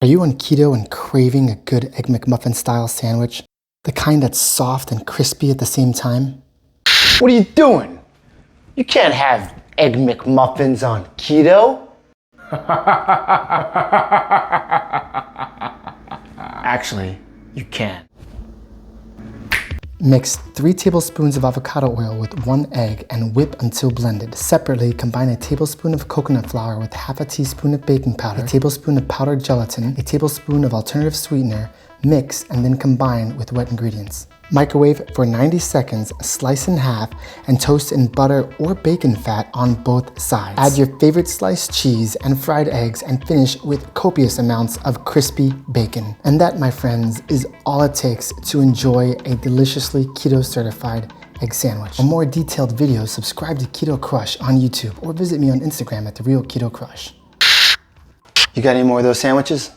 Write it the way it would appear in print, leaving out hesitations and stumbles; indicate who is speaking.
Speaker 1: Are you on keto and craving a good Egg McMuffin style sandwich? The kind that's soft and crispy at the same time?
Speaker 2: What are you doing? You can't have Egg McMuffins on keto. Actually, you can.
Speaker 1: Mix 3 tablespoons of avocado oil with 1 egg and whip until blended. Separately, combine a tablespoon of coconut flour with half a teaspoon of baking powder, a tablespoon of powdered gelatin, a tablespoon of alternative sweetener, mix and then combine with wet ingredients. Microwave for 90 seconds, slice in half, and toast in butter or bacon fat on both sides. Add your favorite sliced cheese and fried eggs and finish with copious amounts of crispy bacon. And that, my friends, is all it takes to enjoy a deliciously keto certified egg sandwich. For more detailed videos, subscribe to Keto Crush on YouTube or visit me on Instagram at @TheRealKetoCrush.
Speaker 2: You got any more of those sandwiches?